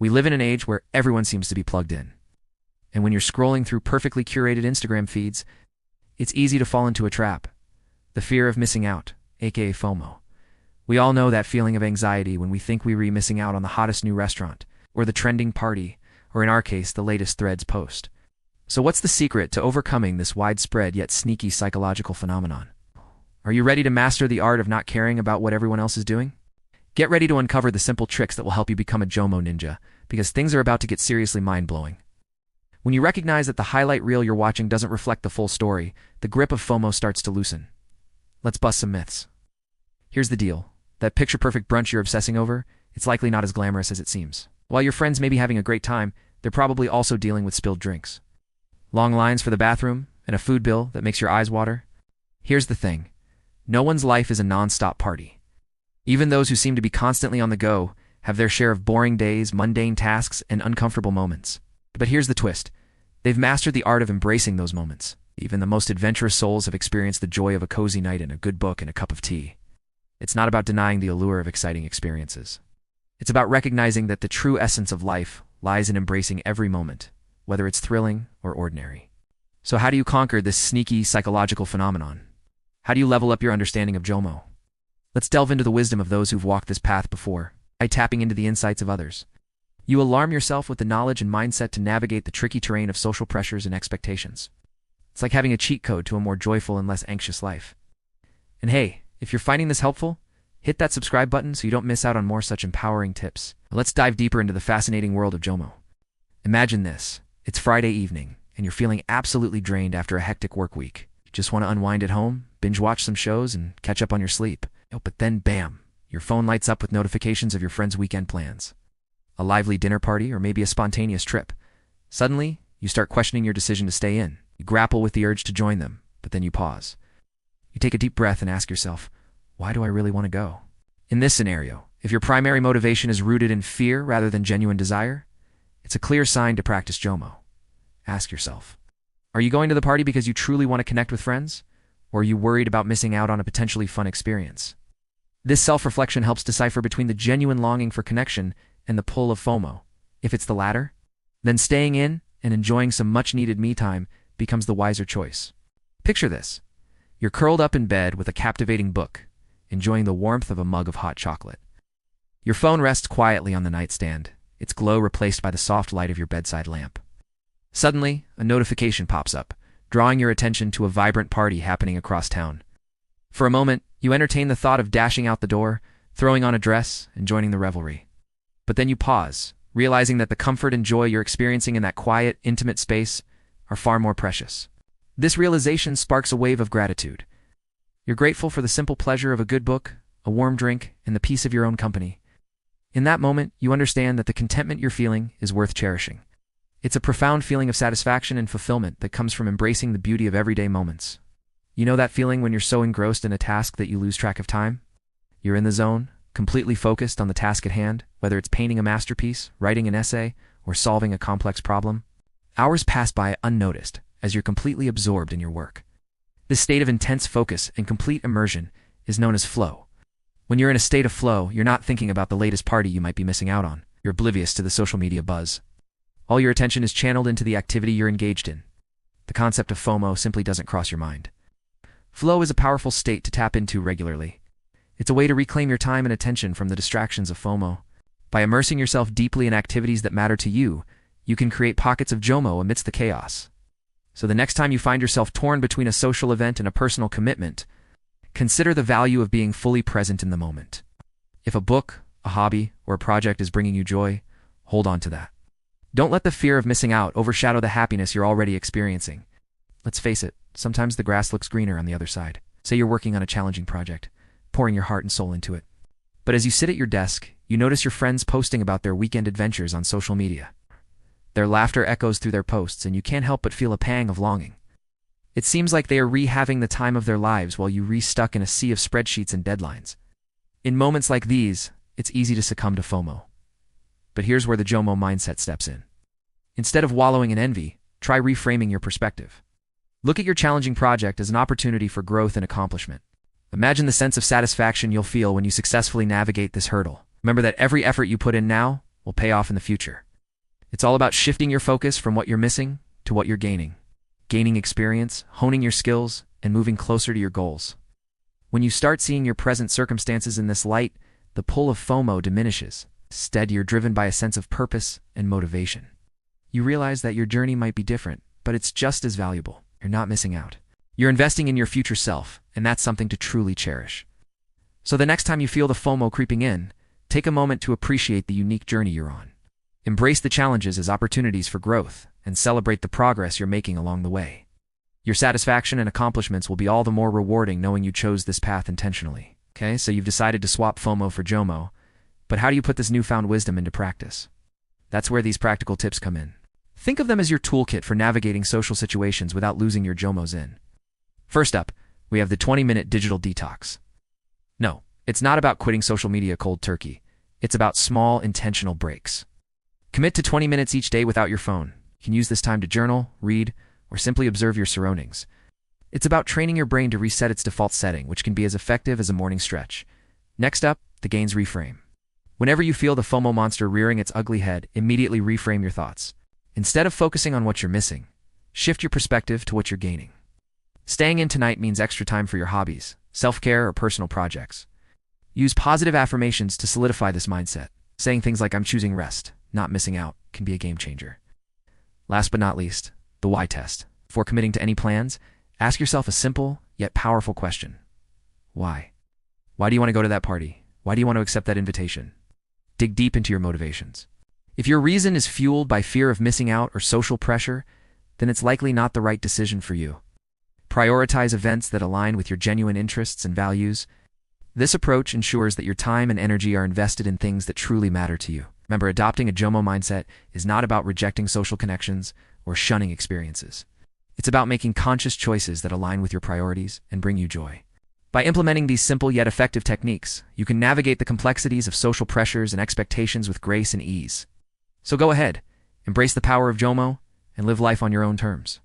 We live in an age where everyone seems to be plugged in. And when you're scrolling through perfectly curated Instagram feeds, it's easy to fall into a trap. The fear of missing out, aka FOMO. We all know that feeling of anxiety when we think we're missing out on the hottest new restaurant, or the trending party, or in our case, the latest Threads post. So what's the secret to overcoming this widespread yet sneaky psychological phenomenon? Are you ready to master the art of not caring about what everyone else is doing? Get ready to uncover the simple tricks that will help you become a JOMO ninja, because things are about to get seriously mind-blowing. When you recognize that the highlight reel you're watching doesn't reflect the full story, the grip of FOMO starts to loosen. Let's bust some myths. Here's the deal. That picture-perfect brunch you're obsessing over, it's likely not as glamorous as it seems. While your friends may be having a great time, they're probably also dealing with spilled drinks, long lines for the bathroom, and a food bill that makes your eyes water. Here's the thing. No one's life is a non-stop party. Even those who seem to be constantly on the go have their share of boring days, mundane tasks, and uncomfortable moments. But here's the twist. They've mastered the art of embracing those moments. Even the most adventurous souls have experienced the joy of a cozy night and a good book and a cup of tea. It's not about denying the allure of exciting experiences. It's about recognizing that the true essence of life lies in embracing every moment, whether it's thrilling or ordinary. So how do you conquer this sneaky psychological phenomenon? How do you level up your understanding of JOMO? Let's delve into the wisdom of those who've walked this path before, by tapping into the insights of others. You alarm yourself with the knowledge and mindset to navigate the tricky terrain of social pressures and expectations. It's like having a cheat code to a more joyful and less anxious life. And hey, if you're finding this helpful, hit that subscribe button so you don't miss out on more such empowering tips. Let's dive deeper into the fascinating world of JOMO. Imagine this. It's Friday evening, and you're feeling absolutely drained after a hectic work week. You just want to unwind at home, binge watch some shows, and catch up on your sleep. But then, bam, your phone lights up with notifications of your friends' weekend plans. A lively dinner party or maybe a spontaneous trip. Suddenly, you start questioning your decision to stay in. You grapple with the urge to join them, but then you pause. You take a deep breath and ask yourself, why do I really want to go? In this scenario, if your primary motivation is rooted in fear rather than genuine desire, it's a clear sign to practice JOMO. Ask yourself, are you going to the party because you truly want to connect with friends? Or are you worried about missing out on a potentially fun experience? This self-reflection helps decipher between the genuine longing for connection and the pull of FOMO. If it's the latter, then staying in and enjoying some much-needed me time becomes the wiser choice. Picture this. You're curled up in bed with a captivating book, enjoying the warmth of a mug of hot chocolate. Your phone rests quietly on the nightstand, its glow replaced by the soft light of your bedside lamp. Suddenly, a notification pops up, drawing your attention to a vibrant party happening across town. For a moment, you entertain the thought of dashing out the door, throwing on a dress, and joining the revelry. But then you pause, realizing that the comfort and joy you're experiencing in that quiet, intimate space are far more precious. This realization sparks a wave of gratitude. You're grateful for the simple pleasure of a good book, a warm drink, and the peace of your own company. In that moment, you understand that the contentment you're feeling is worth cherishing. It's a profound feeling of satisfaction and fulfillment that comes from embracing the beauty of everyday moments. You know that feeling when you're so engrossed in a task that you lose track of time? You're in the zone, completely focused on the task at hand, whether it's painting a masterpiece, writing an essay, or solving a complex problem. Hours pass by unnoticed as you're completely absorbed in your work. This state of intense focus and complete immersion is known as flow. When you're in a state of flow, you're not thinking about the latest party you might be missing out on. You're oblivious to the social media buzz. All your attention is channeled into the activity you're engaged in. The concept of FOMO simply doesn't cross your mind. Flow is a powerful state to tap into regularly. It's a way to reclaim your time and attention from the distractions of FOMO. By immersing yourself deeply in activities that matter to you, you can create pockets of JOMO amidst the chaos. So the next time you find yourself torn between a social event and a personal commitment, consider the value of being fully present in the moment. If a book, a hobby, or a project is bringing you joy, hold on to that. Don't let the fear of missing out overshadow the happiness you're already experiencing. Let's face it, sometimes the grass looks greener on the other side. Say you're working on a challenging project, pouring your heart and soul into it. But as you sit at your desk, you notice your friends posting about their weekend adventures on social media. Their laughter echoes through their posts, and you can't help but feel a pang of longing. It seems like they are rehaving the time of their lives while you re-stuck in a sea of spreadsheets and deadlines. In moments like these, it's easy to succumb to FOMO. But here's where the JOMO mindset steps in. Instead of wallowing in envy, try reframing your perspective. Look at your challenging project as an opportunity for growth and accomplishment. Imagine the sense of satisfaction you'll feel when you successfully navigate this hurdle. Remember that every effort you put in now will pay off in the future. It's all about shifting your focus from what you're missing to what you're gaining. Gaining experience, honing your skills, and moving closer to your goals. When you start seeing your present circumstances in this light, the pull of FOMO diminishes. Instead, you're driven by a sense of purpose and motivation. You realize that your journey might be different, but it's just as valuable. You're not missing out. You're investing in your future self, and that's something to truly cherish. So the next time you feel the FOMO creeping in, take a moment to appreciate the unique journey you're on. Embrace the challenges as opportunities for growth, and celebrate the progress you're making along the way. Your satisfaction and accomplishments will be all the more rewarding knowing you chose this path intentionally. Okay, so you've decided to swap FOMO for JOMO, but how do you put this newfound wisdom into practice? That's where these practical tips come in. Think of them as your toolkit for navigating social situations without losing your JOMOs in. First up, we have the 20-minute digital detox. No, it's not about quitting social media cold turkey. It's about small, intentional breaks. Commit to 20 minutes each day without your phone. You can use this time to journal, read, or simply observe your surroundings. It's about training your brain to reset its default setting, which can be as effective as a morning stretch. Next up, the gains reframe. Whenever you feel the FOMO monster rearing its ugly head, immediately reframe your thoughts. Instead of focusing on what you're missing, shift your perspective to what you're gaining. Staying in tonight means extra time for your hobbies, self-care, or personal projects. Use positive affirmations to solidify this mindset. Saying things like, "I'm choosing rest, not missing out," can be a game changer. Last but not least, the why test. Before committing to any plans, ask yourself a simple yet powerful question. Why? Why do you want to go to that party? Why do you want to accept that invitation? Dig deep into your motivations. If your reason is fueled by fear of missing out or social pressure, then it's likely not the right decision for you. Prioritize events that align with your genuine interests and values. This approach ensures that your time and energy are invested in things that truly matter to you. Remember, adopting a JOMO mindset is not about rejecting social connections or shunning experiences. It's about making conscious choices that align with your priorities and bring you joy. By implementing these simple yet effective techniques, you can navigate the complexities of social pressures and expectations with grace and ease. So go ahead, embrace the power of JOMO, and live life on your own terms.